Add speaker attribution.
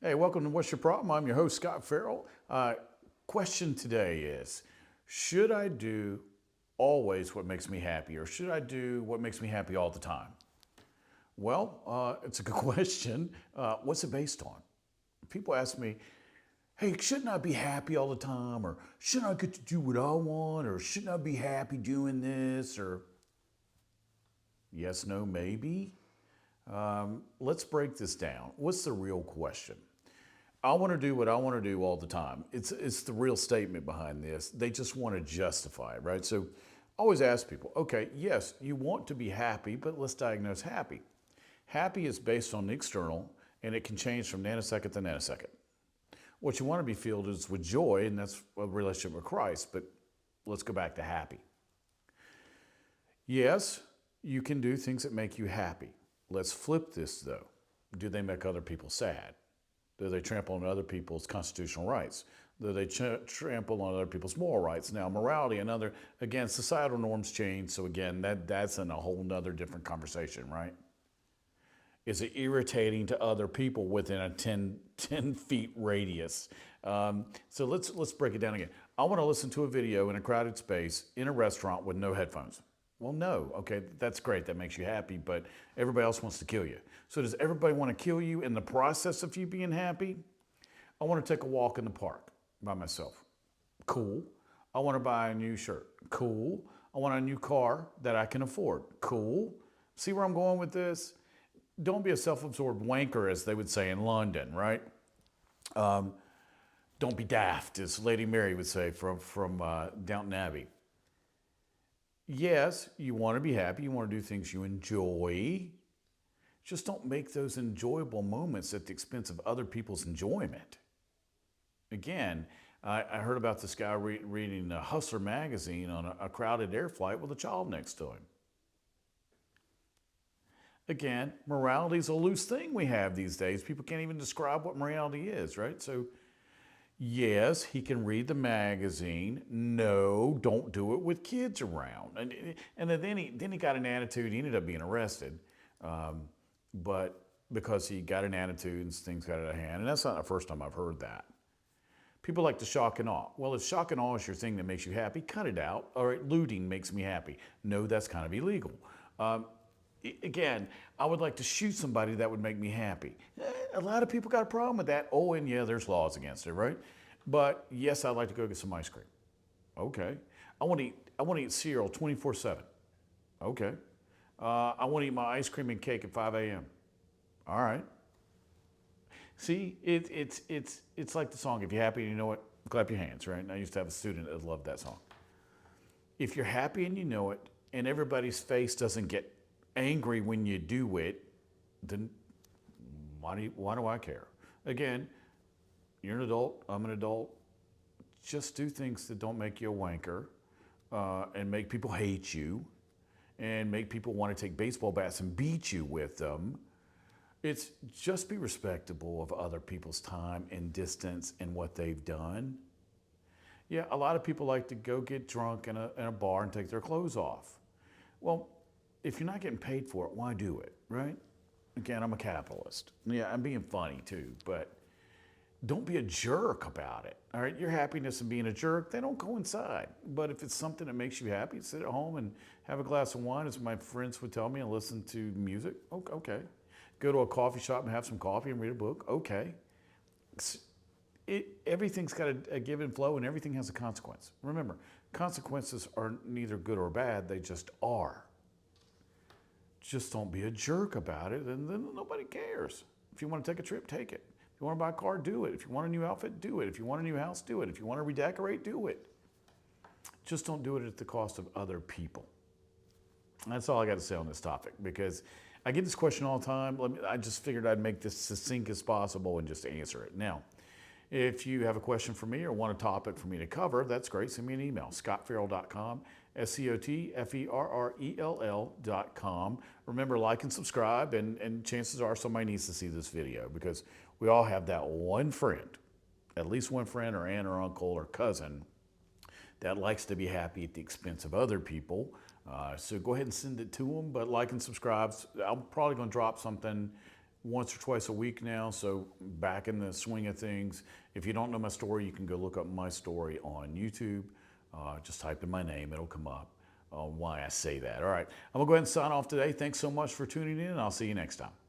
Speaker 1: Hey, welcome to What's Your Problem? I'm your host, Scott Farrell. Question today is, should I do always what makes me happy, or should I do what makes me happy all the time? Well, it's a good question. What's it based on? People ask me, hey, shouldn't I be happy all the time? Or shouldn't I get to do what I want? Or shouldn't I be happy doing this? Or yes, no, maybe. Let's break this down. What's the real question? I want to do what I want to do all the time. It's the real statement behind this. They just want to justify it, right? So I always ask people, okay, yes, you want to be happy, but let's diagnose happy. Happy is based on the external, and it can change from nanosecond to nanosecond. What you want to be filled is with joy, and that's a relationship with Christ. But let's go back to happy. Yes, you can do things that make you happy. Let's flip this though. Do they make other people sad? Do they trample on other people's constitutional rights? Do they trample on other people's moral rights? Now, morality, another, again, societal norms change. So again, that's in a whole nother different conversation, right? Is it irritating to other people within a 10 feet radius? So let's break it down again. I want to listen to a video in a crowded space in a restaurant with no headphones. Well, no. Okay, that's great. That makes you happy, but everybody else wants to kill you. So does everybody want to kill you in the process of you being happy? I want to take a walk in the park by myself. Cool. I want to buy a new shirt. Cool. I want a new car that I can afford. Cool. See where I'm going with this? Don't be a self-absorbed wanker, as they would say in London, right? Don't be daft, as Lady Mary would say from Downton Abbey. Yes, you want to be happy. You want to do things you enjoy. Just don't make those enjoyable moments at the expense of other people's enjoyment. Again, I heard about this guy reading Hustler magazine on a crowded air flight with a child next to him. Again, morality is a loose thing we have these days. People can't even describe what morality is, right? So, yes, he can read the magazine. No, don't do it with kids around. And then he got an attitude. He ended up being arrested, but because he got an attitude and things got out of hand. And that's not the first time I've heard that. People like to shock and awe. Well, if shock and awe is your thing that makes you happy, cut it out. All right, looting makes me happy. No, that's kind of illegal. Again, I would like to shoot somebody that would make me happy. A lot of people got a problem with that. Oh, and yeah, there's laws against it, right? But yes, I'd like to go get some ice cream. Okay. I want to eat cereal 24/7. Okay. I want to eat my ice cream and cake at 5 a.m. All right. See, it's like the song, if you're happy and you know it, clap your hands, right? And I used to have a student that loved that song. If you're happy and you know it, and everybody's face doesn't get angry when you do it, then why do I care? Again, you're an adult, I'm an adult. Just do things that don't make you a wanker and make people hate you and make people want to take baseball bats and beat you with them. It's just be respectable of other people's time and distance and what they've done. Yeah, a lot of people like to go get drunk in a bar and take their clothes off. Well, if you're not getting paid for it, why do it, right? Again, I'm a capitalist. Yeah, I'm being funny too, but don't be a jerk about it. All right, your happiness and being a jerk, they don't coincide. But if it's something that makes you happy, sit at home and have a glass of wine, as my friends would tell me, and listen to music. Okay. Go to a coffee shop and have some coffee and read a book. Okay. Everything's got a give and flow, and everything has a consequence. Remember, consequences are neither good or bad, they just are. Just don't be a jerk about it, and then nobody cares. If you want to take a trip, take it. If you want to buy a car, do it. If you want a new outfit, do it. If you want a new house, do it. If you want to redecorate, do it. Just don't do it at the cost of other people. That's all I got to say on this topic, because I get this question all the time. I just figured I'd make this succinct as possible and just answer it. Now, if you have a question for me or want a topic for me to cover, that's great. Send me an email, scottferrell.com, SCOTFERRELL.com. Remember, like and subscribe, and chances are somebody needs to see this video, because we all have that one friend, at least one friend or aunt or uncle or cousin, that likes to be happy at the expense of other people. So go ahead and send it to them, but like and subscribe. I'm probably going to drop something once or twice a week now, so back in the swing of things. If you don't know my story, you can go look up my story on YouTube. Just type in my name, it'll come up. Why I say that. All right, I'm gonna go ahead and sign off today. Thanks so much for tuning in, and I'll see you next time.